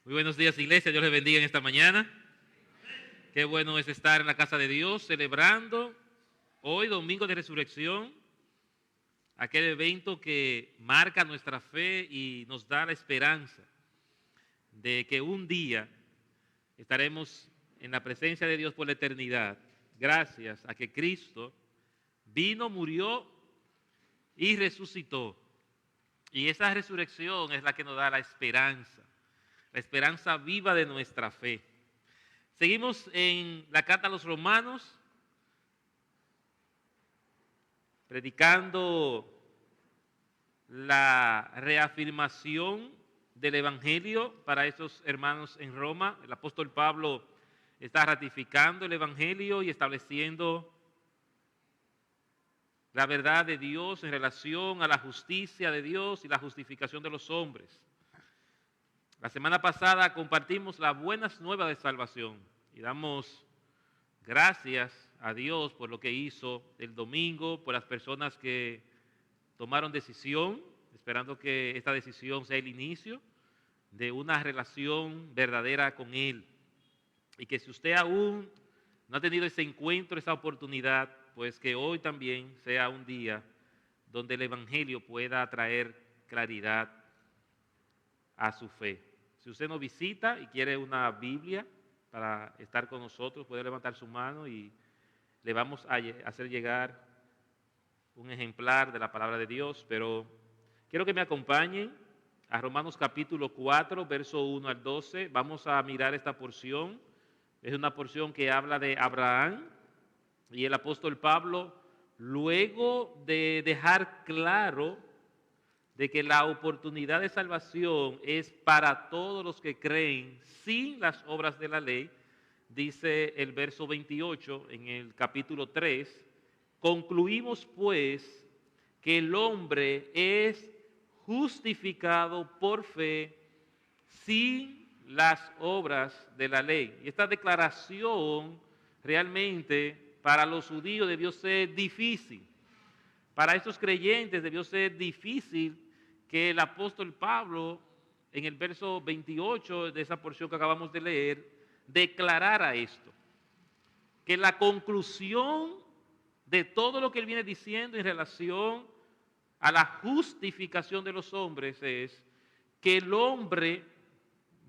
Muy buenos días, iglesia. Dios les bendiga en esta mañana. Qué bueno es estar en la casa de Dios celebrando hoy, domingo de resurrección, aquel evento que marca nuestra fe y nos da la esperanza de que un día estaremos en la presencia de Dios por la eternidad, gracias a que Cristo vino, murió y resucitó. Y esa resurrección es la que nos da la esperanza viva de nuestra fe. Seguimos en la carta a los Romanos, predicando la reafirmación del Evangelio para esos hermanos en Roma. El apóstol Pablo está ratificando el Evangelio y estableciendo la verdad de Dios en relación a la justicia de Dios y la justificación de los hombres. La semana pasada compartimos las buenas nuevas de salvación y damos gracias a Dios por lo que hizo el domingo, por las personas que tomaron decisión, esperando que esta decisión sea el inicio de una relación verdadera con Él. Y que si usted aún no ha tenido ese encuentro, esa oportunidad, pues que hoy también sea un día donde el Evangelio pueda traer claridad a su fe. Si usted nos visita y quiere una Biblia para estar con nosotros, puede levantar su mano y le vamos a hacer llegar un ejemplar de la palabra de Dios. Pero quiero que me acompañen a Romanos capítulo 4, verso 1 al 12. Vamos a mirar esta porción. Es una porción que habla de Abraham y el apóstol Pablo, luego de dejar claro de que la oportunidad de salvación es para todos los que creen sin las obras de la ley, dice el verso 28 en el capítulo 3, concluimos pues que el hombre es justificado por fe sin las obras de la ley. Y esta declaración realmente para los judíos debió ser difícil. Para estos creyentes debió ser difícil que el apóstol Pablo, en el verso 28 de esa porción que acabamos de leer, declarara esto. Que la conclusión de todo lo que él viene diciendo en relación a la justificación de los hombres es que el hombre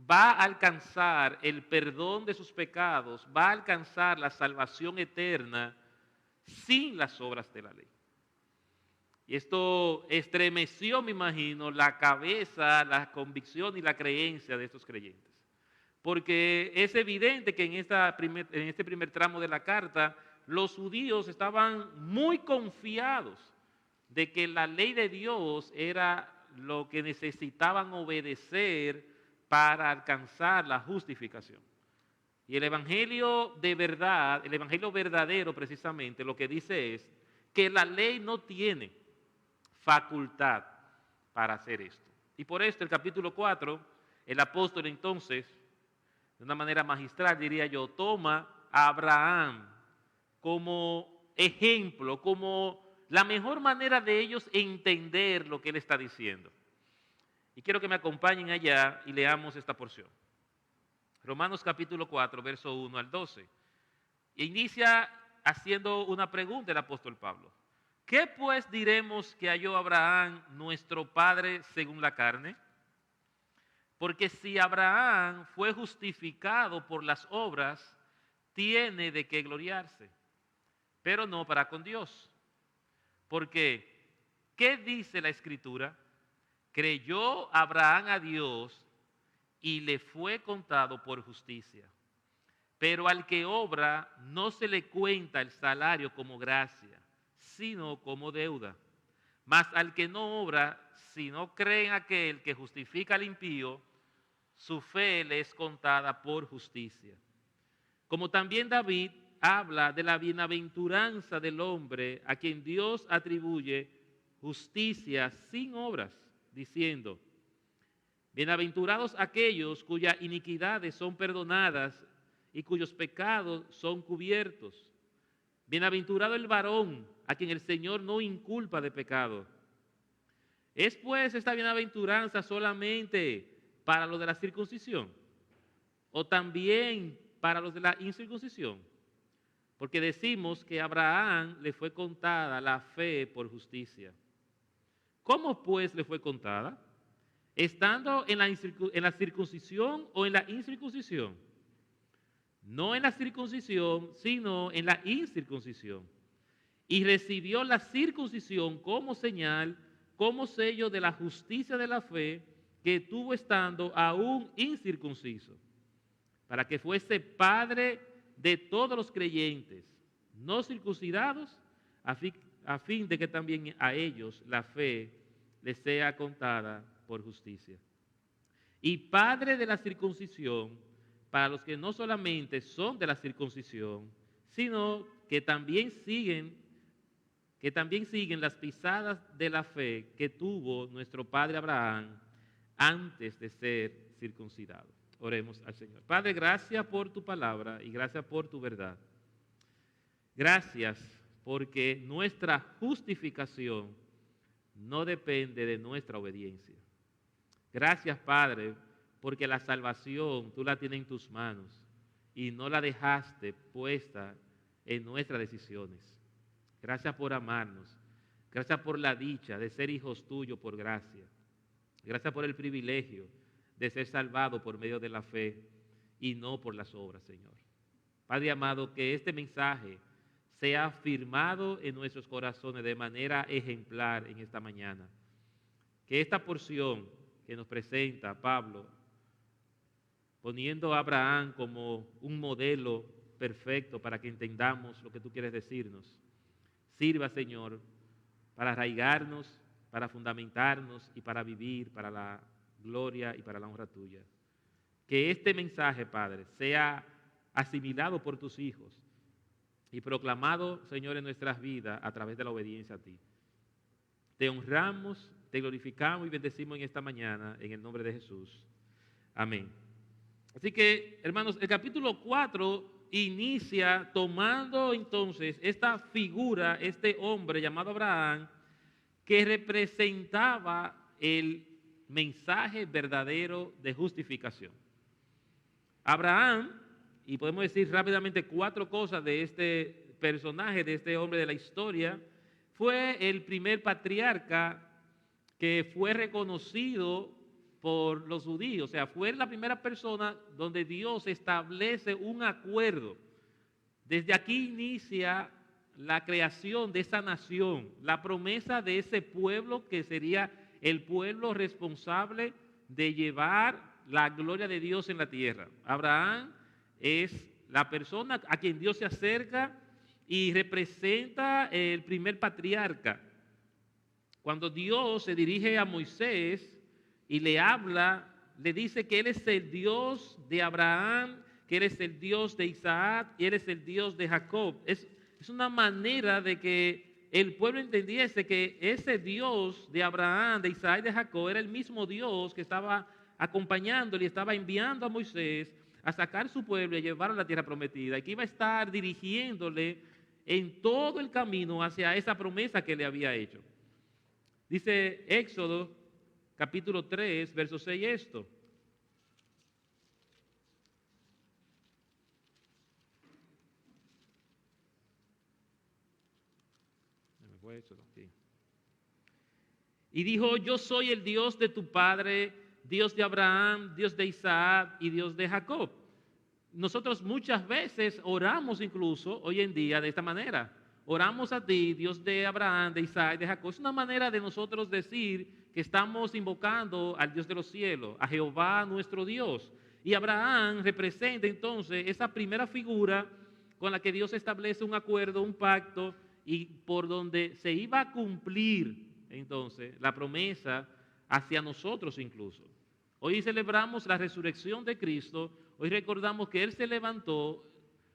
va a alcanzar el perdón de sus pecados, va a alcanzar la salvación eterna sin las obras de la ley. Y esto estremeció, me imagino, la cabeza, la convicción y la creencia de estos creyentes. Porque es evidente que en este primer tramo de la carta, los judíos estaban muy confiados de que la ley de Dios era lo que necesitaban obedecer para alcanzar la justificación. Y el evangelio de verdad, el evangelio verdadero precisamente, lo que dice es que la ley no tiene facultad para hacer esto. Y por esto el capítulo 4, el apóstol entonces, de una manera magistral diría yo, toma a Abraham como ejemplo, como la mejor manera de ellos entender lo que él está diciendo. Y quiero que me acompañen allá y leamos esta porción. Romanos capítulo 4, verso 1 al 12. E inicia haciendo una pregunta el apóstol Pablo. ¿Qué pues diremos que halló Abraham, nuestro padre, según la carne? Porque si Abraham fue justificado por las obras, tiene de qué gloriarse, pero no para con Dios. Porque, ¿qué dice la Escritura? Creyó Abraham a Dios y le fue contado por justicia. Pero al que obra no se le cuenta el salario como gracia, sino como deuda. Mas al que no obra, si no cree en aquel que justifica al impío, su fe le es contada por justicia. Como también David habla de la bienaventuranza del hombre a quien Dios atribuye justicia sin obras, diciendo: bienaventurados aquellos cuyas iniquidades son perdonadas y cuyos pecados son cubiertos. Bienaventurado el varón a quien el Señor no inculpa de pecado. ¿Es pues esta bienaventuranza solamente para lo de la circuncisión? o también para los de la incircuncisión? Porque decimos que a Abraham le fue contada la fe por justicia. ¿Cómo pues le fue contada? ¿Estando en la circuncisión o en la incircuncisión? No en la circuncisión, sino en la incircuncisión. Y recibió la circuncisión como señal, como sello de la justicia de la fe que tuvo estando aún incircunciso, para que fuese padre de todos los creyentes, no circuncidados, a fin de que también a ellos la fe les sea contada por justicia. Y padre de la circuncisión, para los que no solamente son de la circuncisión, sino que también siguen las pisadas de la fe que tuvo nuestro padre Abraham antes de ser circuncidado. Oremos al Señor. Padre, gracias por tu palabra y gracias por tu verdad. Gracias porque nuestra justificación no depende de nuestra obediencia. Gracias, Padre, porque la salvación tú la tienes en tus manos y no la dejaste puesta en nuestras decisiones. Gracias por amarnos. Gracias por la dicha de ser hijos tuyos por gracia. Gracias por el privilegio de ser salvado por medio de la fe y no por las obras, Señor. Padre amado, que este mensaje sea firmado en nuestros corazones de manera ejemplar en esta mañana. Que esta porción que nos presenta Pablo, poniendo a Abraham como un modelo perfecto para que entendamos lo que tú quieres decirnos, sirva, Señor, para arraigarnos, para fundamentarnos y para vivir para la gloria y para la honra tuya. Que este mensaje, Padre, sea asimilado por tus hijos y proclamado, Señor, en nuestras vidas a través de la obediencia a ti. Te honramos, te glorificamos y bendecimos en esta mañana en el nombre de Jesús. Amén. Así que, hermanos, el capítulo 4 inicia tomando entonces esta figura, este hombre llamado Abraham, que representaba el mensaje verdadero de justificación. Abraham, y podemos decir rápidamente 4 cosas de este personaje, de este hombre de la historia, fue el primer patriarca que fue reconocido por los judíos, o sea, fue la primera persona donde Dios establece un acuerdo. Desde aquí inicia la creación de esa nación, la promesa de ese pueblo que sería el pueblo responsable de llevar la gloria de Dios en la tierra. Abraham es la persona a quien Dios se acerca y representa el primer patriarca. Cuando Dios se dirige a Moisés y le habla, le dice que Él es el Dios de Abraham, que Él es el Dios de Isaac y Él es el Dios de Jacob. Es una manera de que el pueblo entendiese que ese Dios de Abraham, de Isaac y de Jacob era el mismo Dios que estaba acompañándole y estaba enviando a Moisés a sacar su pueblo y a llevarlo a la tierra prometida, y que iba a estar dirigiéndole en todo el camino hacia esa promesa que le había hecho. Dice Éxodo capítulo 3, verso 6 esto. Y dijo, yo soy el Dios de tu padre, Dios de Abraham, Dios de Isaac y Dios de Jacob. Nosotros muchas veces oramos incluso hoy en día de esta manera. Oramos a ti, Dios de Abraham, de Isaac y de Jacob. Es una manera de nosotros decir que estamos invocando al Dios de los cielos, a Jehová nuestro Dios. Y Abraham representa entonces esa primera figura con la que Dios establece un acuerdo, un pacto, y por donde se iba a cumplir entonces la promesa hacia nosotros incluso. Hoy celebramos la resurrección de Cristo, hoy recordamos que Él se levantó,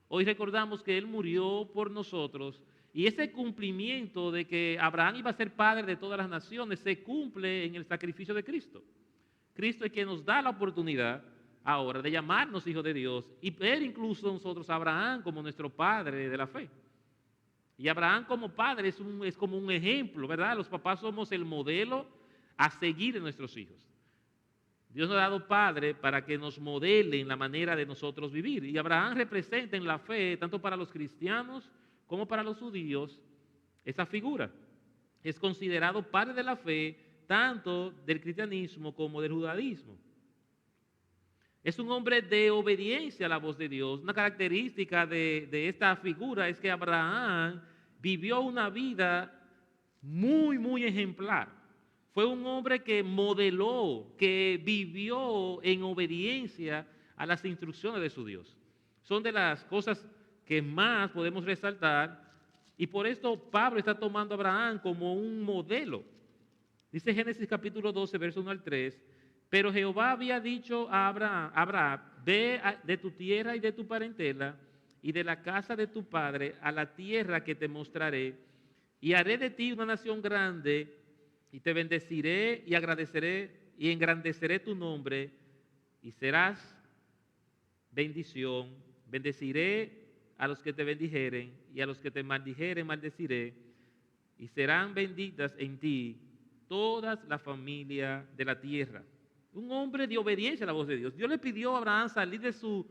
hoy recordamos que Él murió por nosotros, y ese cumplimiento de que Abraham iba a ser padre de todas las naciones se cumple en el sacrificio de Cristo. Cristo es quien nos da la oportunidad ahora de llamarnos hijos de Dios y ver incluso nosotros a Abraham como nuestro padre de la fe. Y Abraham como padre es como un ejemplo, ¿verdad? Los papás somos el modelo a seguir en nuestros hijos. Dios nos ha dado padres para que nos modelen la manera de nosotros vivir. Y Abraham representa en la fe, tanto para los cristianos como para los judíos, esa figura. Es considerado padre de la fe, tanto del cristianismo como del judaísmo. Es un hombre de obediencia a la voz de Dios. Una característica de esta figura es que Abraham vivió una vida muy, muy ejemplar. Fue un hombre que modeló, que vivió en obediencia a las instrucciones de su Dios. Son de las cosas que más podemos resaltar, y por esto Pablo está tomando a Abraham como un modelo. Dice Génesis capítulo 12, verso 1 al 3, pero Jehová había dicho a Abraham, ve de tu tierra y de tu parentela y de la casa de tu padre a la tierra que te mostraré, y haré de ti una nación grande, y te bendeciré y agradeceré y engrandeceré tu nombre, y serás bendición. Bendeciré a los que te bendijeren, y a los que te maldijeren maldeciré, y serán benditas en ti todas las familias de la tierra. Un hombre de obediencia a la voz de Dios. Dios le pidió a Abraham salir de su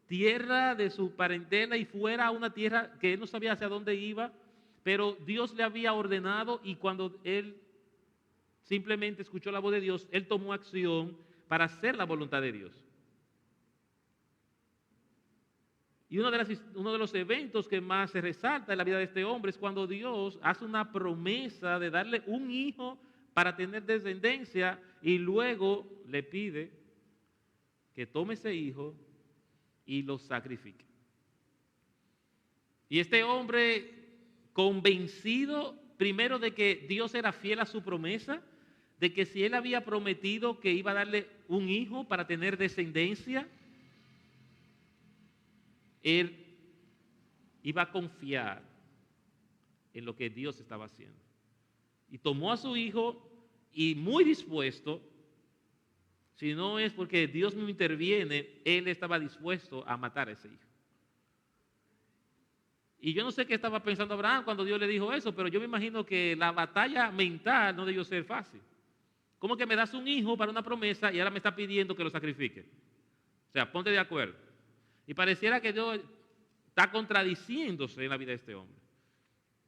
tierra, de su parentela, y fuera a una tierra que él no sabía hacia dónde iba, pero Dios le había ordenado, y cuando él simplemente escuchó la voz de Dios, él tomó acción para hacer la voluntad de Dios. Y uno de los eventos que más se resalta en la vida de este hombre es cuando Dios hace una promesa de darle un hijo para tener descendencia, y luego le pide que tome ese hijo y lo sacrifique. Y este hombre, convencido primero de que Dios era fiel a su promesa, de que si él había prometido que iba a darle un hijo para tener descendencia, él iba a confiar en lo que Dios estaba haciendo. Y tomó a su hijo, y muy dispuesto, si no es porque Dios no interviene, él estaba dispuesto a matar a ese hijo. Y yo no sé qué estaba pensando Abraham cuando Dios le dijo eso, pero yo me imagino que la batalla mental no debió ser fácil. ¿Cómo que me das un hijo para una promesa y ahora me está pidiendo que lo sacrifique? O sea, ponte de acuerdo. Y pareciera que Dios está contradiciéndose en la vida de este hombre.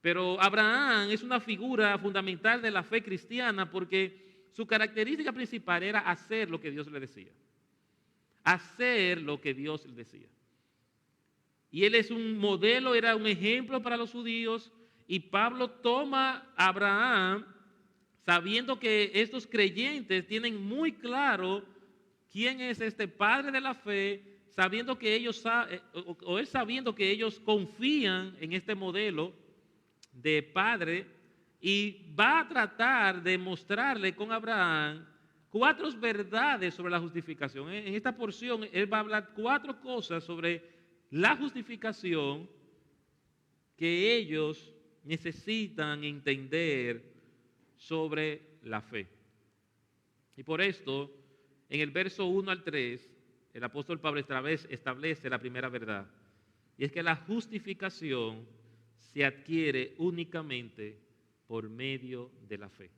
Pero Abraham es una figura fundamental de la fe cristiana, porque su característica principal era hacer lo que Dios le decía. Hacer lo que Dios le decía. Y él es un modelo, era un ejemplo para los judíos, y Pablo toma a Abraham sabiendo que estos creyentes tienen muy claro quién es este padre de la fe, sabiendo que ellos, o él sabiendo que ellos confían en este modelo de padre, y va a tratar de mostrarle con Abraham 4 verdades sobre la justificación. En esta porción él va a hablar 4 cosas sobre la justificación que ellos necesitan entender sobre la fe. Y por esto, en el verso 1 al 3, el apóstol Pablo establece la primera verdad, y es que la justificación se adquiere únicamente por medio de la fe.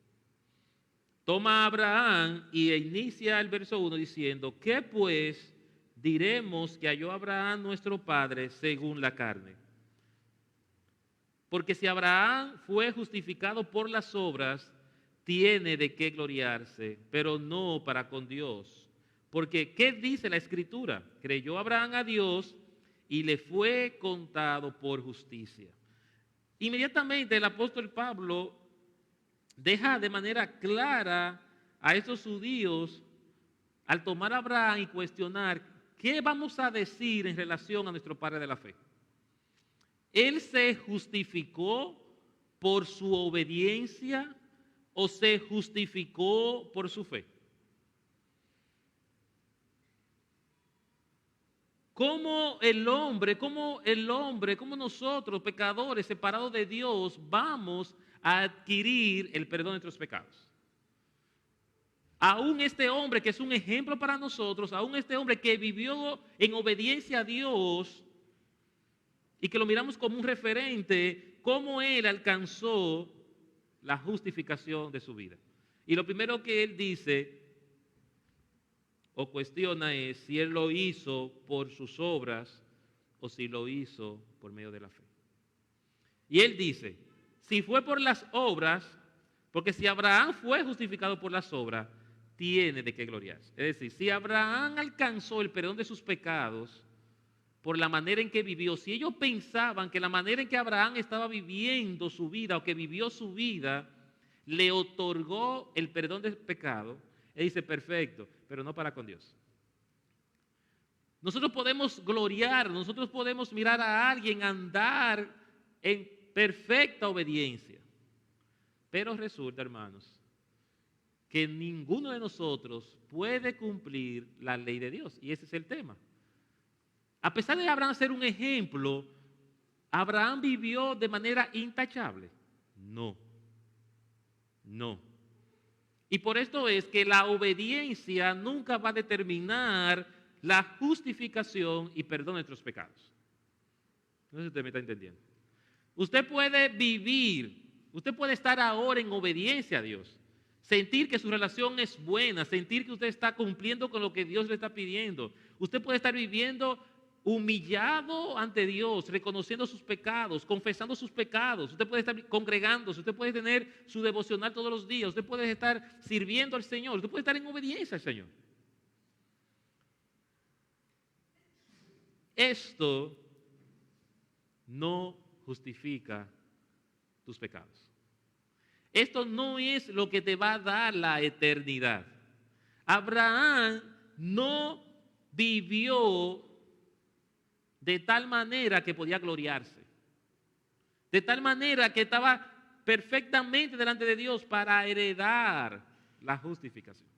Toma a Abraham y inicia el verso 1 diciendo: ¿qué pues diremos que halló Abraham nuestro padre según la carne? Porque si Abraham fue justificado por las obras, tiene de qué gloriarse, pero no para con Dios. Porque ¿qué dice la Escritura? Creyó Abraham a Dios y le fue contado por justicia. Inmediatamente el apóstol Pablo deja de manera clara a estos judíos, al tomar a Abraham y cuestionar qué vamos a decir en relación a nuestro padre de la fe. ¿Él se justificó por su obediencia o se justificó por su fe? ¿Cómo nosotros, pecadores separados de Dios, vamos a adquirir el perdón de nuestros pecados? Aún este hombre que es un ejemplo para nosotros, aún este hombre que vivió en obediencia a Dios y que lo miramos como un referente, cómo él alcanzó la justificación de su vida. Y lo primero que él dice o cuestiona es si él lo hizo por sus obras o si lo hizo por medio de la fe. Y él dice, si fue por las obras, porque si Abraham fue justificado por las obras, tiene de qué gloriarse. Es decir, si Abraham alcanzó el perdón de sus pecados por la manera en que vivió, si ellos pensaban que la manera en que Abraham estaba viviendo su vida o que vivió su vida le otorgó el perdón del pecado, él dice, perfecto, pero no para con Dios. Nosotros podemos gloriar, nosotros podemos mirar a alguien andar en perfecta obediencia. Pero resulta, hermanos, que ninguno de nosotros puede cumplir la ley de Dios. Y ese es el tema. A pesar de Abraham ser un ejemplo, ¿Abraham vivió de manera intachable? No. No. Y por esto es que la obediencia nunca va a determinar la justificación y perdón de nuestros pecados. No sé si usted me está entendiendo. Usted puede vivir, usted puede estar ahora en obediencia a Dios, sentir que su relación es buena, sentir que usted está cumpliendo con lo que Dios le está pidiendo. Usted puede estar viviendo humillado ante Dios, reconociendo sus pecados, confesando sus pecados. Usted puede estar congregándose, usted puede tener su devocional todos los días, usted puede estar sirviendo al Señor, usted puede estar en obediencia al Señor. Esto no justifica tus pecados. Esto no es lo que te va a dar la eternidad. Abraham no vivió de tal manera que podía gloriarse. De tal manera que estaba perfectamente delante de Dios para heredar la justificación.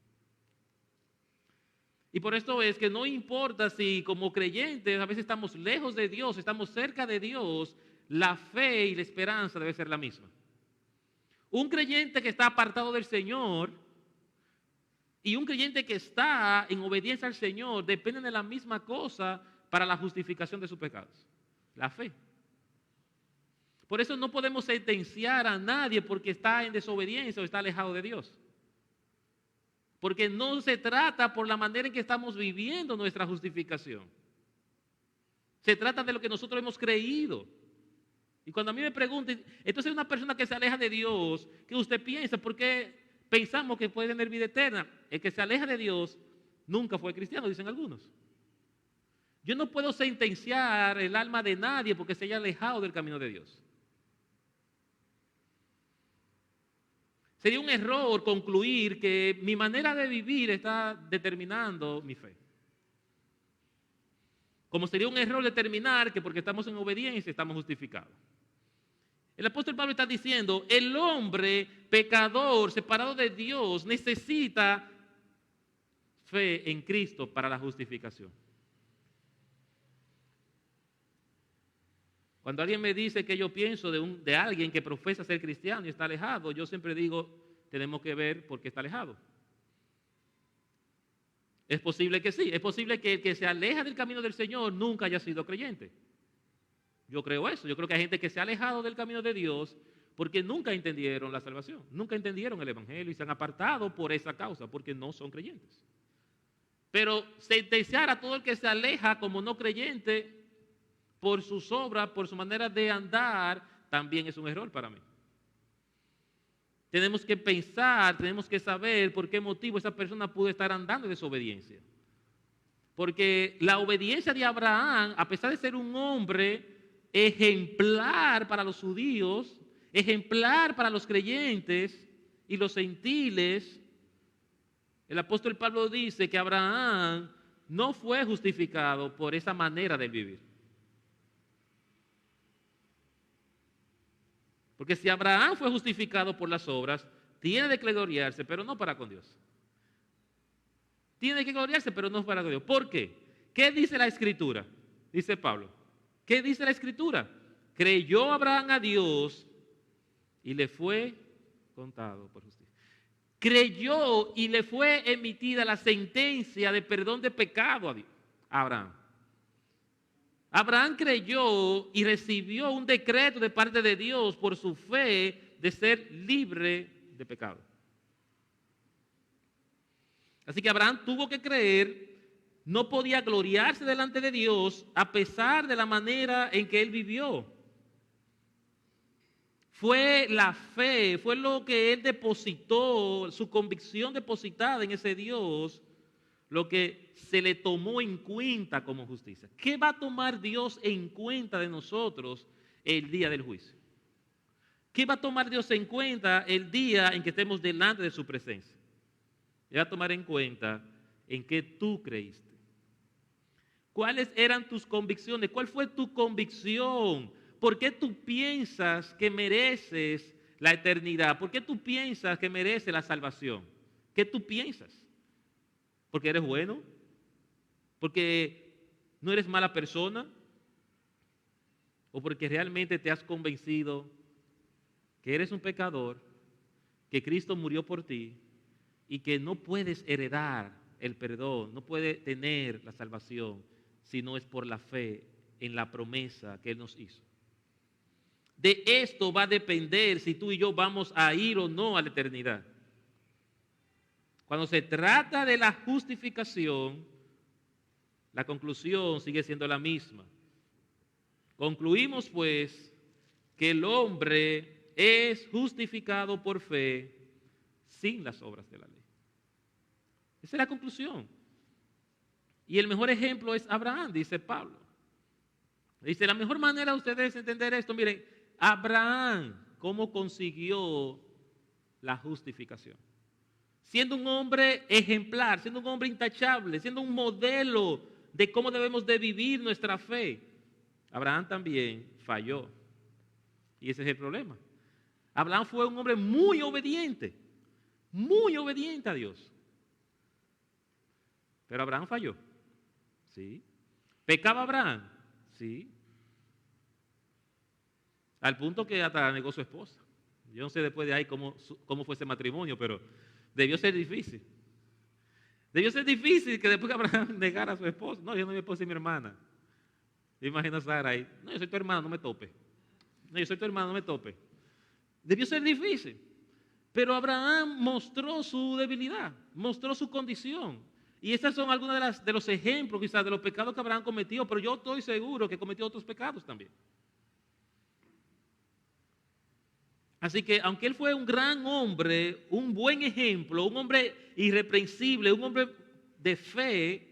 Y por esto es que no importa si como creyentes a veces estamos lejos de Dios, estamos cerca de Dios, la fe y la esperanza debe ser la misma. Un creyente que está apartado del Señor y un creyente que está en obediencia al Señor dependen de la misma cosa para la justificación de sus pecados, la fe. Por eso no podemos sentenciar a nadie porque está en desobediencia o está alejado de Dios. Porque no se trata por la manera en que estamos viviendo nuestra justificación. Se trata de lo que nosotros hemos creído. Y cuando a mí me preguntan, entonces una persona que se aleja de Dios, ¿qué usted piensa? ¿Por qué pensamos que puede tener vida eterna? El que se aleja de Dios nunca fue cristiano, dicen algunos. Yo no puedo sentenciar el alma de nadie porque se haya alejado del camino de Dios. Sería un error concluir que mi manera de vivir está determinando mi fe. Como sería un error determinar que porque estamos en obediencia estamos justificados. El apóstol Pablo está diciendo, el hombre pecador, separado de Dios, necesita fe en Cristo para la justificación. Cuando alguien me dice que yo pienso de alguien que profesa ser cristiano y está alejado, yo siempre digo, tenemos que ver por qué está alejado. Es posible que sí, es posible que el que se aleja del camino del Señor nunca haya sido creyente. Yo creo eso, yo creo que hay gente que se ha alejado del camino de Dios porque nunca entendieron la salvación, nunca entendieron el Evangelio y se han apartado por esa causa, porque no son creyentes. Pero sentenciar a todo el que se aleja como no creyente por sus obras, por su manera de andar, también es un error para mí. Tenemos que pensar, tenemos que saber por qué motivo esa persona pudo estar andando en desobediencia. Porque la obediencia de Abraham, a pesar de ser un hombre ejemplar para los judíos, ejemplar para los creyentes y los gentiles, el apóstol Pablo dice que Abraham no fue justificado por esa manera de vivir. Porque si Abraham fue justificado por las obras, tiene de que gloriarse, pero no para con Dios. Tiene que gloriarse, pero no para con Dios. ¿Por qué? ¿Qué dice la Escritura? Dice Pablo. ¿Qué dice la Escritura? Creyó Abraham a Dios y le fue contado por justicia. Creyó y le fue emitida la sentencia de perdón de pecado a Abraham. Abraham creyó y recibió un decreto de parte de Dios por su fe de ser libre de pecado. Así que Abraham tuvo que creer, no podía gloriarse delante de Dios a pesar de la manera en que él vivió. Fue la fe, fue lo que él depositó, su convicción depositada en ese Dios, lo que se le tomó en cuenta como justicia. ¿Qué va a tomar Dios en cuenta de nosotros el día del juicio? ¿Qué va a tomar Dios en cuenta el día en que estemos delante de su presencia? Va a tomar en cuenta en qué tú creíste. ¿Cuáles eran tus convicciones? ¿Cuál fue tu convicción? ¿Por qué tú piensas que mereces la eternidad? ¿Por qué tú piensas que mereces la salvación? ¿Qué tú piensas? ¿Porque eres bueno? ¿Porque no eres mala persona? ¿O porque realmente te has convencido que eres un pecador, que Cristo murió por ti y que no puedes heredar el perdón, no puedes tener la salvación si no es por la fe en la promesa que Él nos hizo? De esto va a depender si tú y yo vamos a ir o no a la eternidad. Cuando se trata de la justificación, la conclusión sigue siendo la misma. Concluimos pues que el hombre es justificado por fe sin las obras de la ley. Esa es la conclusión. Y el mejor ejemplo es Abraham, dice Pablo. Dice, la mejor manera de ustedes entender esto, miren, Abraham, ¿cómo consiguió la justificación? Siendo un hombre ejemplar, siendo un hombre intachable, siendo un modelo de cómo debemos de vivir nuestra fe. Abraham también falló. Y ese es el problema. Abraham fue un hombre muy obediente a Dios. Pero Abraham falló. Sí. ¿Pecaba Abraham? Sí. Al punto que hasta negó su esposa. Yo no sé después de ahí cómo fue ese matrimonio, pero debió ser difícil. Debió ser difícil que después que Abraham negara a su esposa. No, yo no mi esposa y mi hermana. Yo imagino a Sara ahí. No, yo soy tu hermano, no me tope. No, yo soy tu hermano, no me tope. Debió ser difícil. Pero Abraham mostró su debilidad, mostró su condición. Y estas son algunos de los ejemplos quizás de los pecados que Abraham cometió, pero yo estoy seguro que cometió otros pecados también. Así que aunque él fue un gran hombre, un buen ejemplo, un hombre irreprensible, un hombre de fe,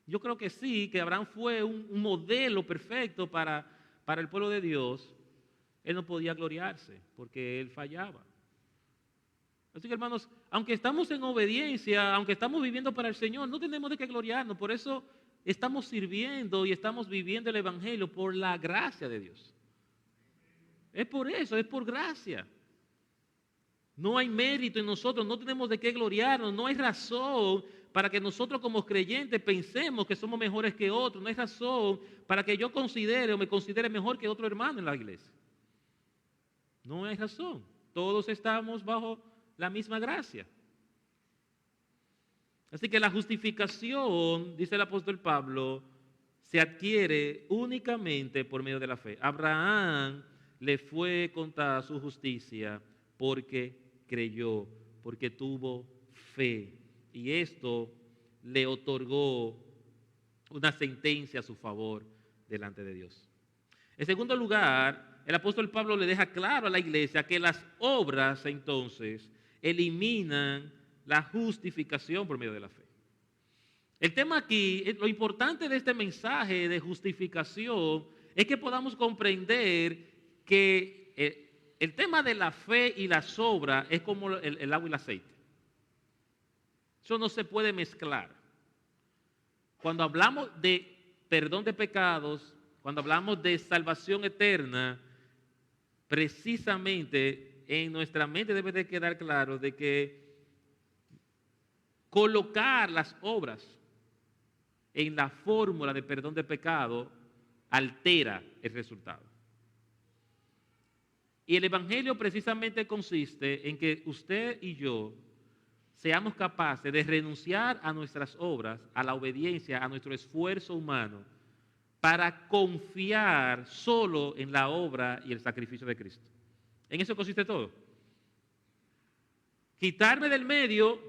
yo creo que sí, que Abraham fue un modelo perfecto para el pueblo de Dios. Él no podía gloriarse porque él fallaba. Así que hermanos, aunque estamos en obediencia, aunque estamos viviendo para el Señor, no tenemos de qué gloriarnos. Por eso estamos sirviendo y estamos viviendo el Evangelio por la gracia de Dios. Es por eso, es por gracia. No hay mérito en nosotros, no tenemos de qué gloriarnos, no hay razón para que nosotros como creyentes pensemos que somos mejores que otros, no hay razón para que yo considere o me considere mejor que otro hermano en la iglesia. No hay razón, todos estamos bajo la misma gracia. Así que la justificación, dice el apóstol Pablo, se adquiere únicamente por medio de la fe. Abraham le fue contada su justicia porque creyó, porque tuvo fe. Y esto le otorgó una sentencia a su favor delante de Dios. En segundo lugar, el apóstol Pablo le deja claro a la iglesia que las obras entonces eliminan la justificación por medio de la fe. El tema aquí, lo importante de este mensaje de justificación es que podamos comprender que el tema de la fe y las obras es como el agua y el aceite. Eso no se puede mezclar. Cuando hablamos de perdón de pecados, cuando hablamos de salvación eterna, precisamente en nuestra mente debe de quedar claro de que colocar las obras en la fórmula de perdón de pecado altera el resultado. Y el Evangelio precisamente consiste en que usted y yo seamos capaces de renunciar a nuestras obras, a la obediencia, a nuestro esfuerzo humano, para confiar solo en la obra y el sacrificio de Cristo. En eso consiste todo. Quitarme del medio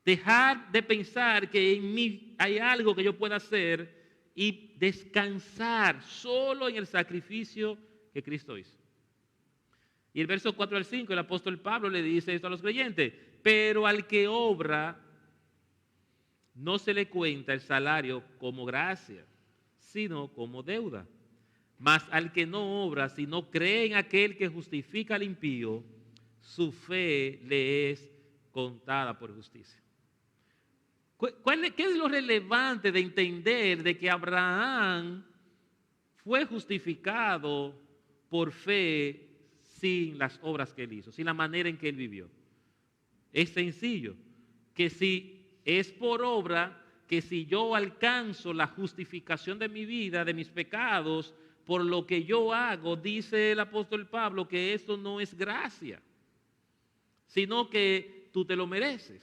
Dejar de pensar que en mí hay algo que yo pueda hacer y descansar solo en el sacrificio que Cristo hizo. Y el verso 4 al 5, el apóstol Pablo le dice esto a los creyentes: pero al que obra, no se le cuenta el salario como gracia, sino como deuda. Mas al que no obra, sino cree en aquel que justifica al impío, su fe le es contada por justicia. ¿Qué es lo relevante de entender de que Abraham fue justificado por fe sin las obras que él hizo, sin la manera en que él vivió? Es sencillo, que si es por obra, que si yo alcanzo la justificación de mi vida, de mis pecados, por lo que yo hago, dice el apóstol Pablo, que eso no es gracia, sino que tú te lo mereces.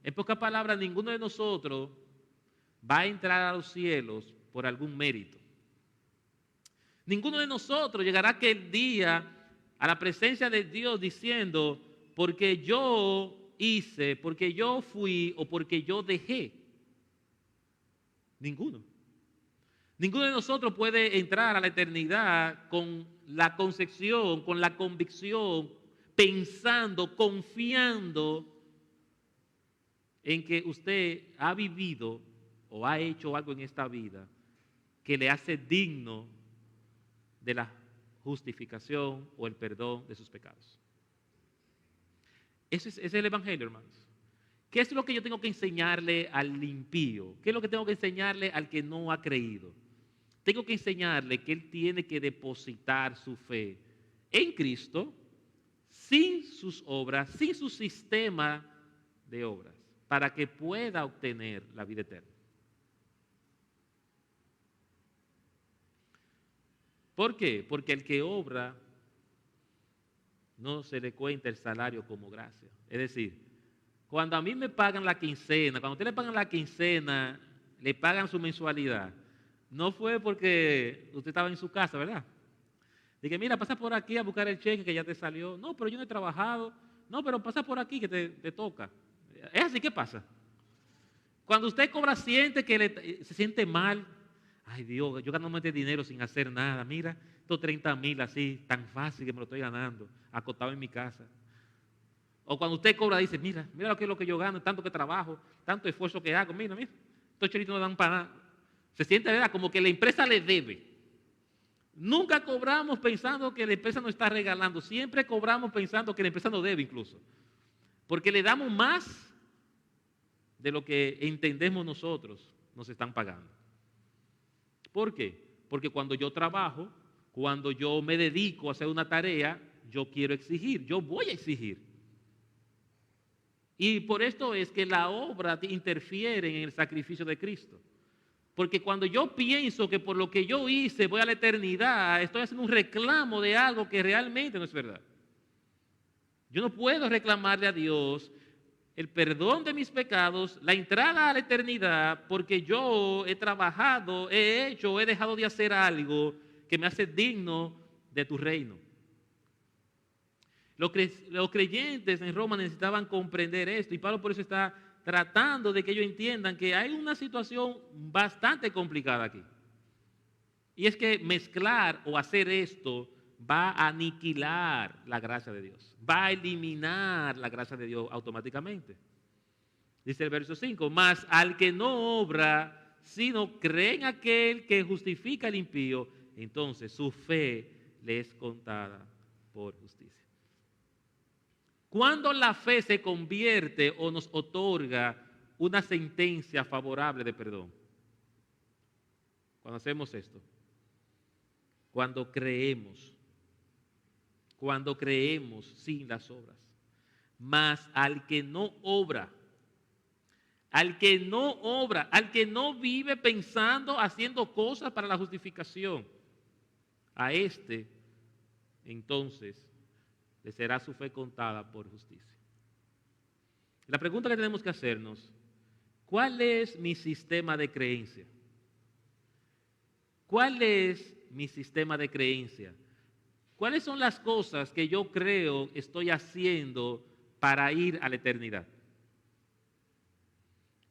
En pocas palabras, ninguno de nosotros va a entrar a los cielos por algún mérito. Ninguno de nosotros llegará aquel día a la presencia de Dios diciendo: porque yo hice, porque yo fui o porque yo dejé. Ninguno. Ninguno de nosotros puede entrar a la eternidad con la concepción, con la convicción, pensando, confiando en que usted ha vivido o ha hecho algo en esta vida que le hace digno de la justificación o el perdón de sus pecados. Ese es el evangelio, hermanos. ¿Qué es lo que yo tengo que enseñarle al impío? ¿Qué es lo que tengo que enseñarle al que no ha creído? Tengo que enseñarle que él tiene que depositar su fe en Cristo, sin sus obras, sin su sistema de obras, para que pueda obtener la vida eterna. ¿Por qué? Porque el que obra no se le cuenta el salario como gracia. Es decir, cuando a mí me pagan la quincena, cuando a usted le pagan la quincena, le pagan su mensualidad, no fue porque usted estaba en su casa, ¿verdad? Dije, mira, pasa por aquí a buscar el cheque que ya te salió. No, pero yo no he trabajado. No, pero pasa por aquí que te toca. Es así que pasa. Cuando usted cobra, siente que se siente mal. Ay, Dios, yo ganándome este dinero sin hacer nada. Mira, estos 30,000 así, tan fácil que me lo estoy ganando, acostado en mi casa. O cuando usted cobra, dice, mira lo que es lo que yo gano, tanto que trabajo, tanto esfuerzo que hago. Mira, estos chelitos no dan para nada. Se siente, ¿verdad?, como que la empresa le debe. Nunca cobramos pensando que la empresa nos está regalando. Siempre cobramos pensando que la empresa nos debe incluso. Porque le damos más de lo que entendemos nosotros nos están pagando. ¿Por qué? Porque cuando yo trabajo, cuando yo me dedico a hacer una tarea, yo quiero exigir, yo voy a exigir. Y por esto es que la obra interfiere en el sacrificio de Cristo. Porque cuando yo pienso que por lo que yo hice voy a la eternidad, estoy haciendo un reclamo de algo que realmente no es verdad. Yo no puedo reclamarle a Dios el perdón de mis pecados, la entrada a la eternidad, porque yo he trabajado, he hecho, he dejado de hacer algo que me hace digno de tu reino. Los creyentes en Roma necesitaban comprender esto, y Pablo por eso está tratando de que ellos entiendan que hay una situación bastante complicada aquí. Y es que mezclar o hacer esto va a aniquilar la gracia de Dios, va a eliminar la gracia de Dios automáticamente. Dice el verso 5, mas al que no obra, sino cree en aquel que justifica al impío, entonces su fe le es contada por justicia. ¿Cuándo la fe se convierte o nos otorga una sentencia favorable de perdón? Cuando hacemos esto. Cuando creemos sin las obras. Mas al que no obra, al que no vive pensando, haciendo cosas para la justificación, a este, entonces, le será su fe contada por justicia. La pregunta que tenemos que hacernos, ¿cuál es mi sistema de creencia? ¿Cuál es mi sistema de creencia? ¿Cuáles son las cosas que yo creo estoy haciendo para ir a la eternidad.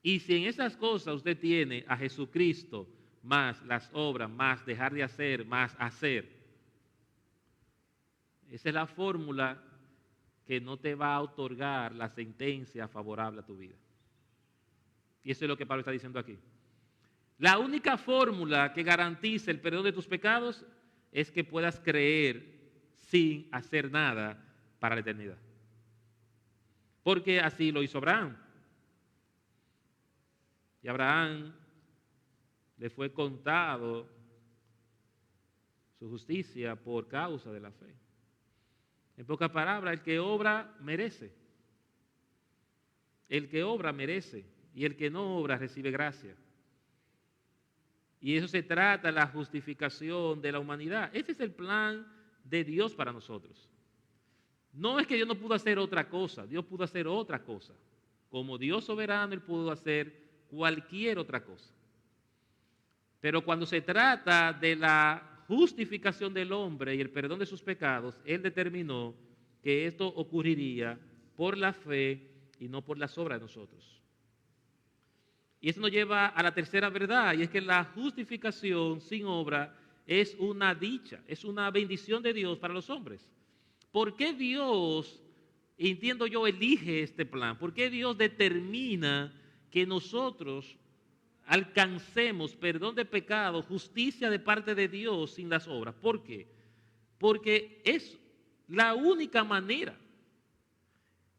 Y si en esas cosas usted tiene a Jesucristo, más las obras, más dejar de hacer, más hacer, esa es la fórmula que no te va a otorgar la sentencia favorable a tu vida. Y eso es lo que Pablo está diciendo aquí. La única fórmula que garantiza el perdón de tus pecados es que puedas creer sin hacer nada para la eternidad. Porque así lo hizo Abraham. Y a Abraham le fue contado su justicia por causa de la fe. En pocas palabras, el que obra merece. El que obra merece. Y el que no obra recibe gracia. Y eso se trata de la justificación de la humanidad. Ese es el plan de Dios para nosotros. No es que Dios no pudo hacer otra cosa. Dios pudo hacer otra cosa. Como Dios soberano, Él pudo hacer cualquier otra cosa. Pero cuando se trata de la justificación del hombre y el perdón de sus pecados, Él determinó que esto ocurriría por la fe y no por las obras de nosotros. Y eso nos lleva a la tercera verdad, y es que la justificación sin obra es una dicha, es una bendición de Dios para los hombres. ¿Por qué Dios, entiendo yo, elige este plan? ¿Por qué Dios determina que nosotros alcancemos perdón de pecado, justicia de parte de Dios sin las obras? ¿Por qué? Porque es la única manera,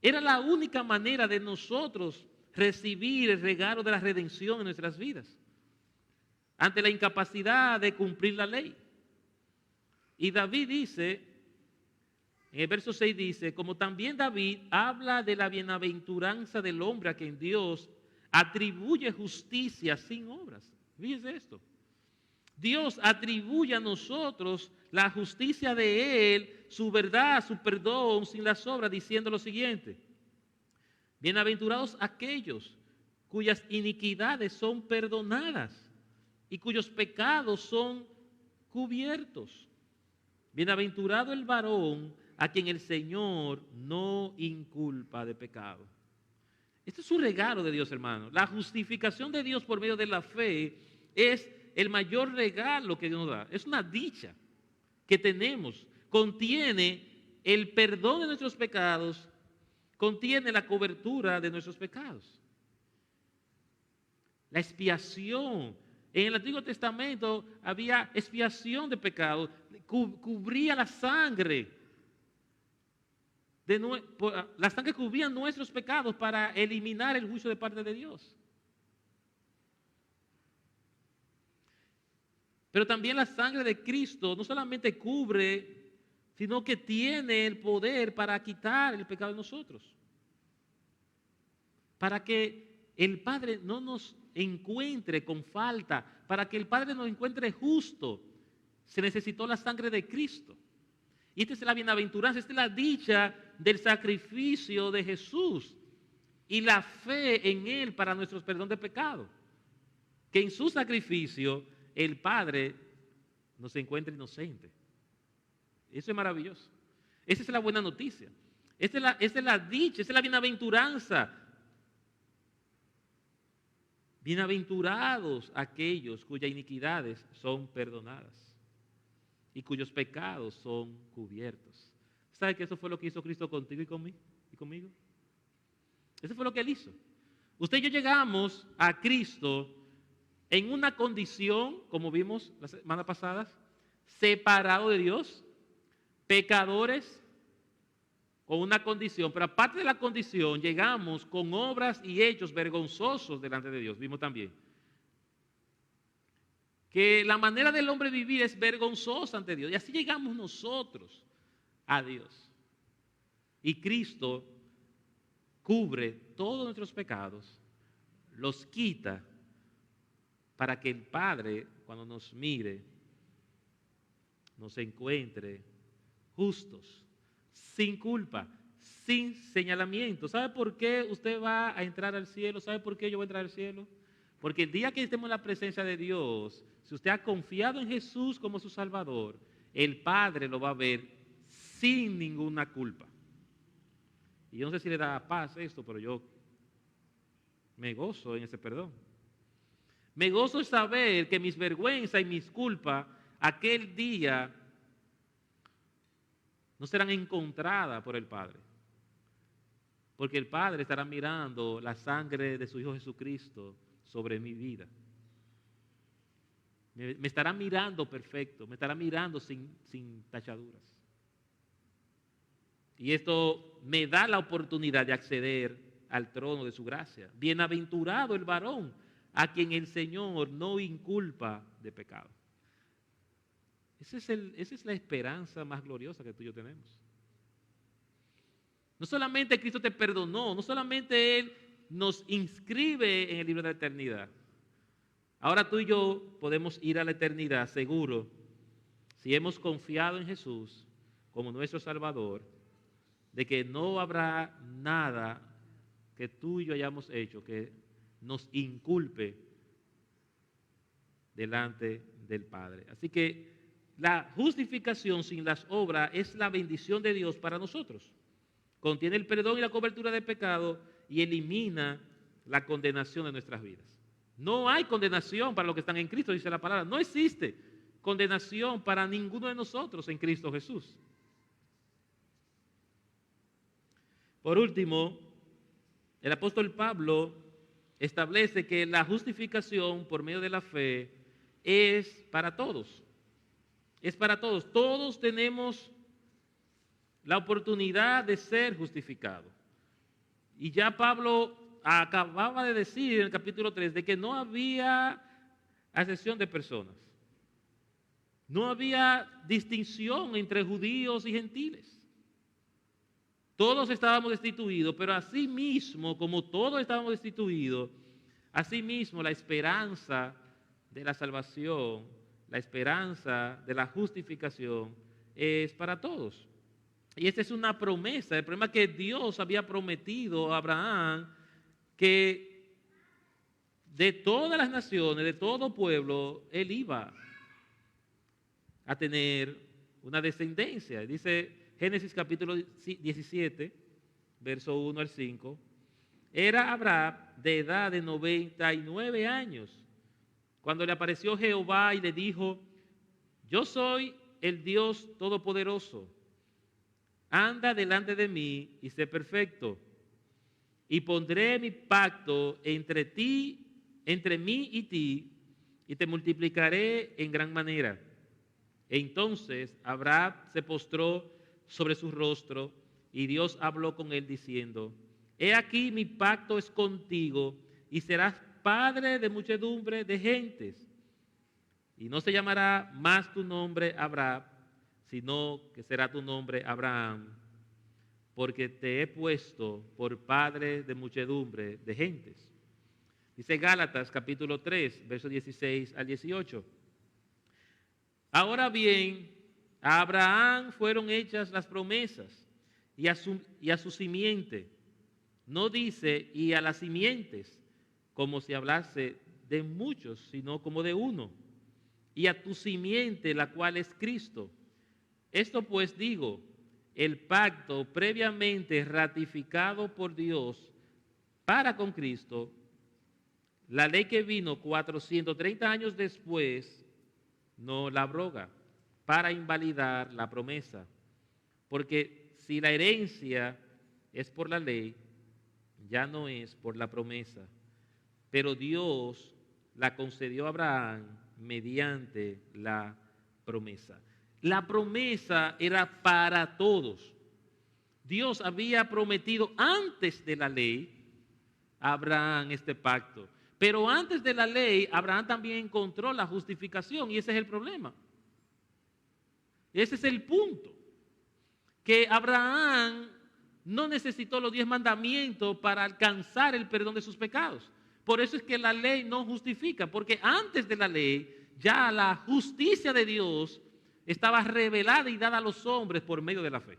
era la única manera de nosotros recibir el regalo de la redención en nuestras vidas, ante la incapacidad de cumplir la ley. Y David dice, en el verso 6 dice, como también David habla de la bienaventuranza del hombre a quien Dios atribuye justicia sin obras. Fíjense esto. Dios atribuye a nosotros la justicia de Él, su verdad, su perdón sin las obras, diciendo lo siguiente: bienaventurados aquellos cuyas iniquidades son perdonadas y cuyos pecados son cubiertos. Bienaventurado el varón a quien el Señor no inculpa de pecado. Este es un regalo de Dios, hermano. La justificación de Dios por medio de la fe es el mayor regalo que Dios nos da. Es una dicha que tenemos. Contiene el perdón de nuestros pecados, contiene la cobertura de nuestros pecados. La expiación. En el Antiguo Testamento había expiación de pecados, cubría la sangre. La sangre cubría nuestros pecados para eliminar el juicio de parte de Dios. Pero también la sangre de Cristo no solamente cubre, sino que tiene el poder para quitar el pecado de nosotros. Para que el Padre no nos encuentre con falta, para que el Padre nos encuentre justo, se necesitó la sangre de Cristo. Y esta es la bienaventuranza, esta es la dicha del sacrificio de Jesús y la fe en Él para nuestro perdón de pecado. Que en su sacrificio el Padre nos encuentra inocente. Eso es maravilloso. Esa es la buena noticia. Esa es la dicha, esa es la bienaventuranza. Bienaventurados aquellos cuyas iniquidades son perdonadas y cuyos pecados son cubiertos. ¿Sabe que eso fue lo que hizo Cristo contigo y conmigo? Eso fue lo que Él hizo. Usted y yo llegamos a Cristo en una condición, como vimos la semana pasada, separado de Dios, pecadores, con una condición, pero aparte de la condición, llegamos con obras y hechos vergonzosos delante de Dios. Vimos también que la manera del hombre vivir es vergonzosa ante Dios. Y así llegamos nosotros a Dios. Y Cristo cubre todos nuestros pecados, los quita, para que el Padre, cuando nos mire, nos encuentre justos, sin culpa, sin señalamiento. ¿Sabe por qué usted va a entrar al cielo? ¿Sabe por qué yo voy a entrar al cielo? Porque el día que estemos en la presencia de Dios, si usted ha confiado en Jesús como su Salvador, el Padre lo va a ver sin ninguna culpa. Y yo no sé si le da paz esto, pero yo me gozo en ese perdón. Me gozo en saber que mis vergüenzas y mis culpas aquel día no serán encontradas por el Padre. Porque el Padre estará mirando la sangre de su Hijo Jesucristo sobre mi vida. Me estará mirando perfecto, me estará mirando sin tachaduras. Y esto me da la oportunidad de acceder al trono de su gracia. Bienaventurado el varón a quien el Señor no inculpa de pecado. Esa es la esperanza más gloriosa que tú y yo tenemos. No solamente Cristo te perdonó, no solamente Él nos inscribe en el libro de la eternidad. Ahora tú y yo podemos ir a la eternidad seguro si hemos confiado en Jesús como nuestro Salvador, de que no habrá nada que tú y yo hayamos hecho que nos inculpe delante del Padre. Así que la justificación sin las obras es la bendición de Dios para nosotros. Contiene el perdón y la cobertura de pecado y elimina la condenación de nuestras vidas. No hay condenación para los que están en Cristo, dice la palabra. No existe condenación para ninguno de nosotros en Cristo Jesús. Por último, el apóstol Pablo establece que la justificación por medio de la fe es para todos. Es para todos. Todos tenemos la oportunidad de ser justificados. Y ya Pablo acababa de decir en el capítulo 3 de que no había acepción de personas. No había distinción entre judíos y gentiles. Todos estábamos destituidos, pero así mismo, como todos estábamos destituidos, así mismo la esperanza de la salvación, la esperanza de la justificación es para todos. Y esta es una promesa. El problema es que Dios había prometido a Abraham que de todas las naciones, de todo pueblo, él iba a tener una descendencia. Dice Génesis capítulo 17, verso 1 al 5. Era Abraham de edad de 99 años cuando le apareció Jehová y le dijo: yo soy el Dios Todopoderoso. Anda delante de mí y sé perfecto. Y pondré mi pacto entre mí y ti, y te multiplicaré en gran manera. Entonces Abraham se postró sobre su rostro, y Dios habló con él diciendo: he aquí mi pacto es contigo, y serás padre de muchedumbre de gentes. Y no se llamará más tu nombre Abraham, sino que será tu nombre Abraham, porque te he puesto por padre de muchedumbre de gentes. Dice Gálatas capítulo 3, versos 16 al 18. Ahora bien, a Abraham fueron hechas las promesas y a su simiente. No dice y a las simientes, como si hablase de muchos, sino como de uno. Y a tu simiente, la cual es Cristo. Esto pues digo, el pacto previamente ratificado por Dios para con Cristo, la ley que vino 430 años después, no la abroga para invalidar la promesa. Porque si la herencia es por la ley, ya no es por la promesa. Pero Dios la concedió a Abraham mediante la promesa. La promesa era para todos. Dios había prometido antes de la ley a Abraham este pacto. Pero antes de la ley, Abraham también encontró la justificación, y ese es el problema. Ese es el punto. Que Abraham no necesitó los 10 mandamientos para alcanzar el perdón de sus pecados. Por eso es que la ley no justifica, porque antes de la ley ya la justicia de Dios estaba revelada y dada a los hombres por medio de la fe.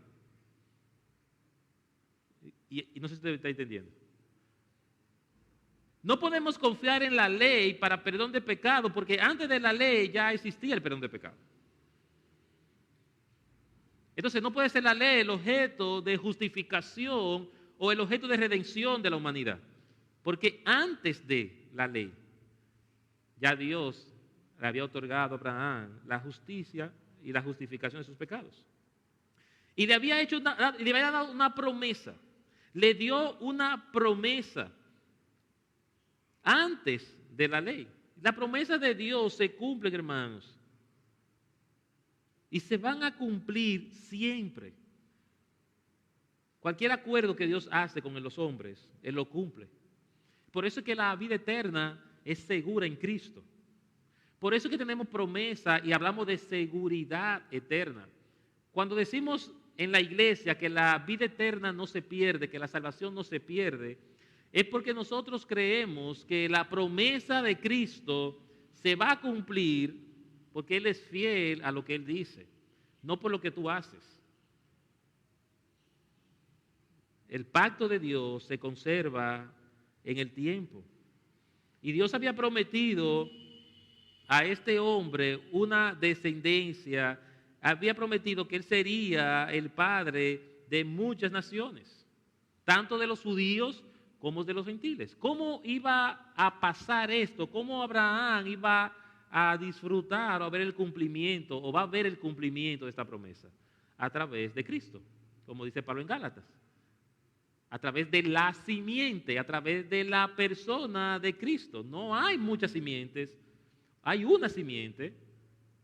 Y no sé si usted está entendiendo. No podemos confiar en la ley para perdón de pecado, porque antes de la ley ya existía el perdón de pecado. Entonces no puede ser la ley el objeto de justificación o el objeto de redención de la humanidad. Porque antes de la ley, ya Dios le había otorgado a Abraham la justicia y la justificación de sus pecados. Y le había dado una promesa. Le dio una promesa antes de la ley. Las promesas de Dios se cumplen, hermanos. Y se van a cumplir siempre. Cualquier acuerdo que Dios hace con los hombres, Él lo cumple. Por eso es que la vida eterna es segura en Cristo. Por eso es que tenemos promesa y hablamos de seguridad eterna. Cuando decimos en la iglesia que la vida eterna no se pierde, que la salvación no se pierde, es porque nosotros creemos que la promesa de Cristo se va a cumplir porque Él es fiel a lo que Él dice, no por lo que tú haces. El pacto de Dios se conserva en el tiempo. Y Dios había prometido a este hombre una descendencia, había prometido que él sería el padre de muchas naciones, tanto de los judíos como de los gentiles. ¿Cómo iba a pasar esto? ¿Cómo Abraham iba a disfrutar o a ver el cumplimiento, o va a ver el cumplimiento de esta promesa? A través de Cristo, como dice Pablo en Gálatas. A través de la simiente, a través de la persona de Cristo. No hay muchas simientes, hay una simiente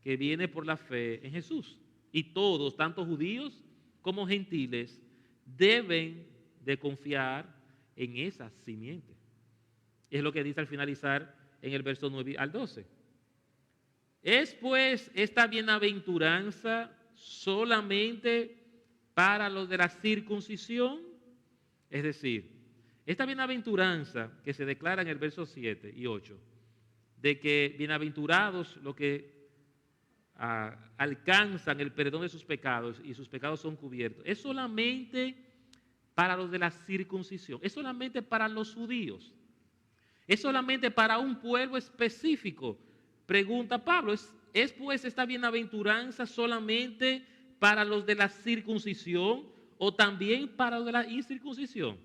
que viene por la fe en Jesús. Y todos, tanto judíos como gentiles, deben de confiar en esa simiente. Es lo que dice al finalizar en el verso 9 al 12. ¿Es pues esta bienaventuranza solamente para los de la circuncisión? Es decir, esta bienaventuranza que se declara en el verso 7 y 8, de que bienaventurados los que alcanzan el perdón de sus pecados y sus pecados son cubiertos, es solamente para los de la circuncisión, es solamente para los judíos, es solamente para un pueblo específico. Pregunta Pablo, ¿es pues esta bienaventuranza solamente para los de la circuncisión o también para los de la incircuncisión?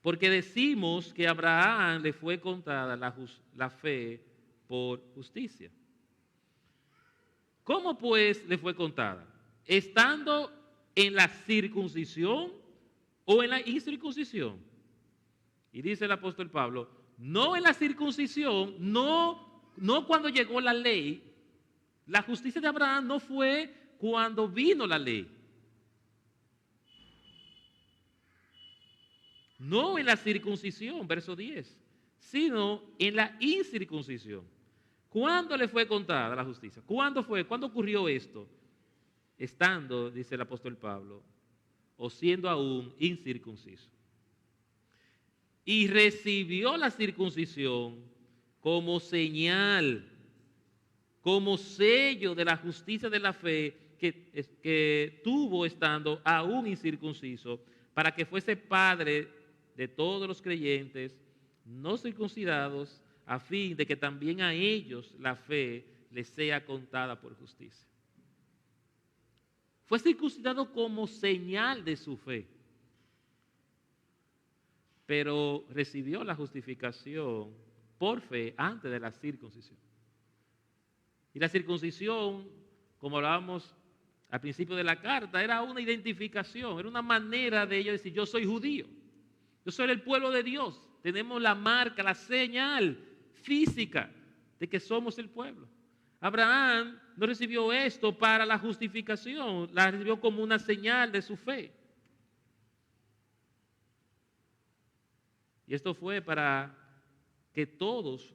Porque decimos que a Abraham le fue contada la fe por justicia. ¿Cómo pues le fue contada? ¿Estando en la circuncisión o en la incircuncisión? Y dice el apóstol Pablo, no en la circuncisión, no cuando llegó la ley. La justicia de Abraham no fue cuando vino la ley. No en la circuncisión, verso 10, sino en la incircuncisión. ¿Cuándo le fue contada la justicia? ¿Cuándo fue? ¿Cuándo ocurrió esto? Estando, dice el apóstol Pablo, o siendo aún incircunciso. Y recibió la circuncisión como señal, como sello de la justicia de la fe que tuvo estando aún incircunciso, para que fuese padre de todos los creyentes no circuncidados, a fin de que también a ellos la fe les sea contada por justicia. Fue circuncidado como señal de su fe, pero recibió la justificación por fe antes de la circuncisión. Y la circuncisión, como hablábamos al principio de la carta, era una identificación, era una manera de ellos decir, yo soy judío, yo soy el pueblo de Dios. Tenemos la marca, la señal física de que somos el pueblo. Abraham no recibió esto para la justificación, la recibió como una señal de su fe. Y esto fue para que todos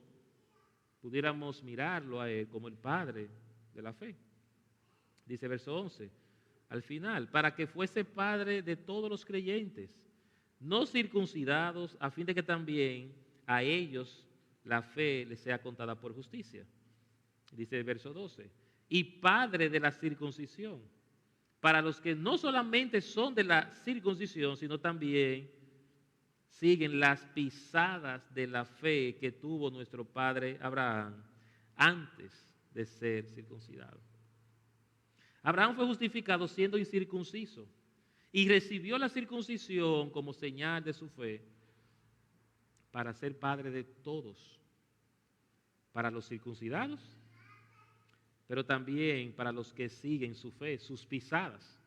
pudiéramos mirarlo a él como el padre de la fe. Dice verso 11, al final, para que fuese padre de todos los creyentes, no circuncidados, a fin de que también a ellos la fe les sea contada por justicia. Dice el verso 12, y padre de la circuncisión, para los que no solamente son de la circuncisión, sino también siguen las pisadas de la fe que tuvo nuestro padre Abraham antes de ser circuncidado. Abraham fue justificado siendo incircunciso. y recibió la circuncisión como señal de su fe para ser padre de todos, para los circuncidados, pero también para los que siguen su fe, sus pisadas.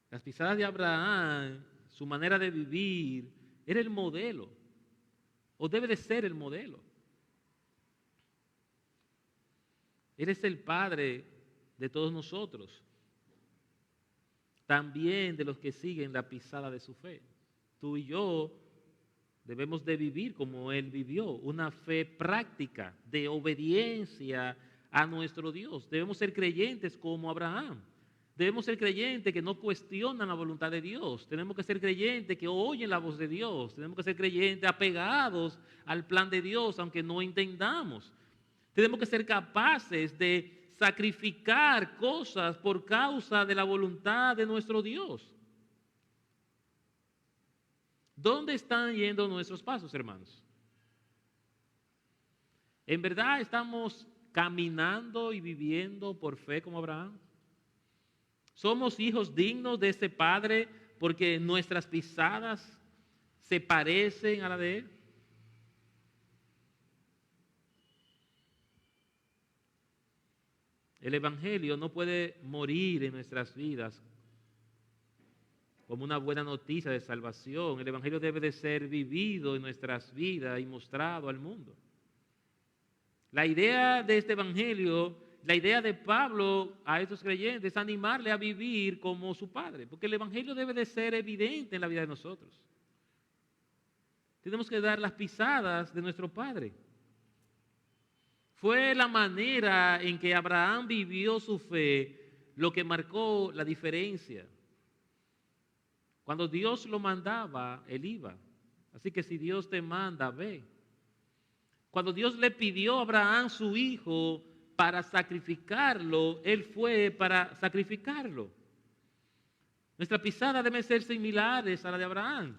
Las pisadas de Abraham, su manera de vivir, era el modelo, o debe de ser el modelo. Él es el Padre de todos nosotros, también de los que siguen la pisada de su fe. Tú y yo debemos de vivir como Él vivió, una fe práctica de obediencia a nuestro Dios. Debemos ser creyentes como Abraham. Debemos ser creyentes que no cuestionan la voluntad de Dios. Tenemos que ser creyentes que oyen la voz de Dios. Tenemos que ser creyentes apegados al plan de Dios, aunque no entendamos. Tenemos que ser capaces de sacrificar cosas por causa de la voluntad de nuestro Dios. ¿Dónde están yendo nuestros pasos, hermanos? ¿En verdad estamos caminando y viviendo por fe como Abraham? ¿Somos hijos dignos de ese Padre porque nuestras pisadas se parecen a la de Él? El Evangelio no puede morir en nuestras vidas como una buena noticia de salvación. El Evangelio debe de ser vivido en nuestras vidas y mostrado al mundo. La idea de este Evangelio, la idea de Pablo a estos creyentes es animarle a vivir como su Padre, porque el Evangelio debe de ser evidente en la vida de nosotros. Tenemos que dar las pisadas de nuestro Padre. Fue la manera en que Abraham vivió su fe lo que marcó la diferencia. Cuando Dios lo mandaba, él iba. Así que si Dios te manda, ve. Cuando Dios le pidió a Abraham su hijo para sacrificarlo, él fue para sacrificarlo. Nuestra pisada debe ser similares a la de Abraham.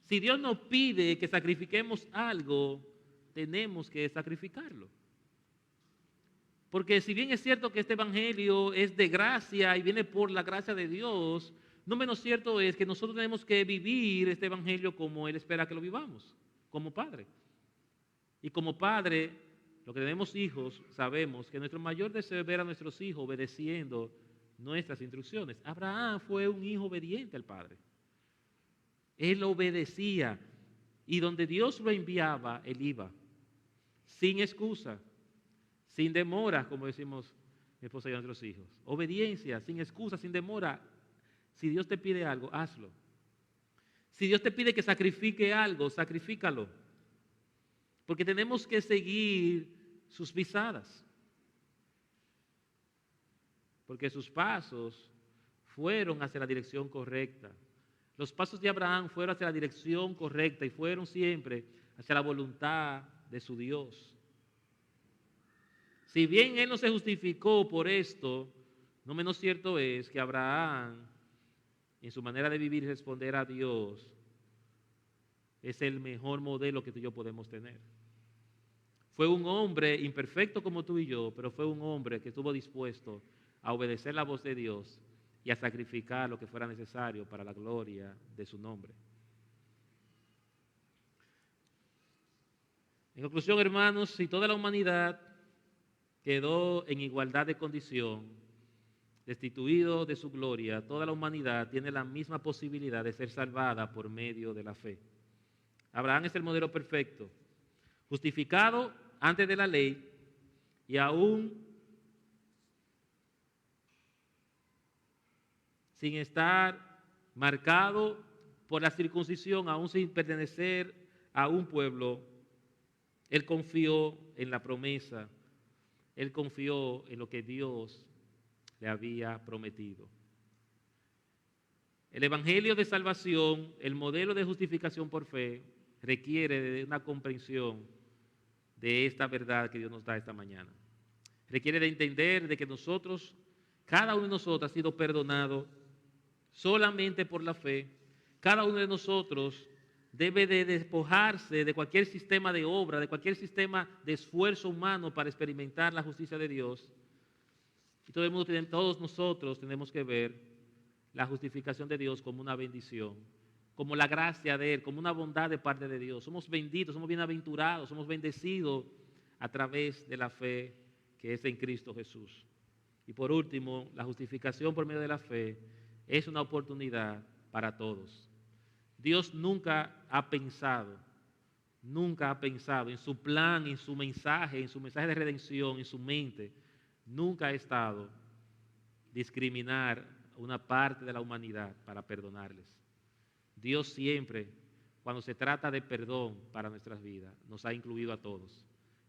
Si Dios nos pide que sacrifiquemos algo, tenemos que sacrificarlo. Porque si bien es cierto que este evangelio es de gracia y viene por la gracia de Dios, no menos cierto es que nosotros tenemos que vivir este evangelio como Él espera que lo vivamos, como Padre. Y como Padre, lo que tenemos hijos, sabemos que nuestro mayor deseo es ver a nuestros hijos obedeciendo nuestras instrucciones. Abraham fue un hijo obediente al Padre. Él obedecía y donde Dios lo enviaba, él iba, sin excusa, sin demora, como decimos mi esposa y nuestros hijos. Obediencia, sin excusa, sin demora. Si Dios te pide algo, hazlo. Si Dios te pide que sacrifique algo, sacrifícalo. Porque tenemos que seguir sus pisadas. Porque sus pasos fueron hacia la dirección correcta. Los pasos de Abraham fueron hacia la dirección correcta y fueron siempre hacia la voluntad de su Dios. Si bien él no se justificó por esto, no menos cierto es que Abraham, en su manera de vivir y responder a Dios, es el mejor modelo que tú y yo podemos tener. Fue un hombre imperfecto como tú y yo, pero fue un hombre que estuvo dispuesto a obedecer la voz de Dios y a sacrificar lo que fuera necesario para la gloria de su nombre. En conclusión, hermanos, si toda la humanidad quedó en igualdad de condición, destituido de su gloria, toda la humanidad tiene la misma posibilidad de ser salvada por medio de la fe. Abraham es el modelo perfecto, justificado antes de la ley y aún sin estar marcado por la circuncisión, aún sin pertenecer a un pueblo, él confió en la promesa, él confió en lo que Dios le había prometido. El evangelio de salvación, el modelo de justificación por fe, requiere de una comprensión de esta verdad que Dios nos da esta mañana. Requiere de entender de que nosotros, cada uno de nosotros ha sido perdonado solamente por la fe. Cada uno de nosotros debe de despojarse de cualquier sistema de obra, de cualquier sistema de esfuerzo humano para experimentar la justicia de Dios. Y todos nosotros tenemos que ver la justificación de Dios como una bendición, como la gracia de Él, como una bondad de parte de Dios. Somos benditos, somos bienaventurados, somos bendecidos a través de la fe que es en Cristo Jesús. Y por último, la justificación por medio de la fe es una oportunidad para todos. Dios nunca ha pensado en su plan, en su mensaje de redención, en su mente, nunca ha estado discriminar a una parte de la humanidad para perdonarles. Dios siempre, cuando se trata de perdón para nuestras vidas, nos ha incluido a todos.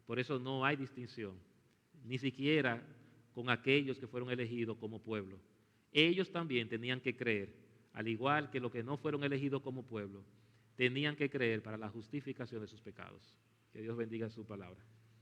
Por eso no hay distinción, ni siquiera con aquellos que fueron elegidos como pueblo. Ellos también tenían que creer, al igual que los que no fueron elegidos como pueblo, tenían que creer para la justificación de sus pecados. Que Dios bendiga su palabra.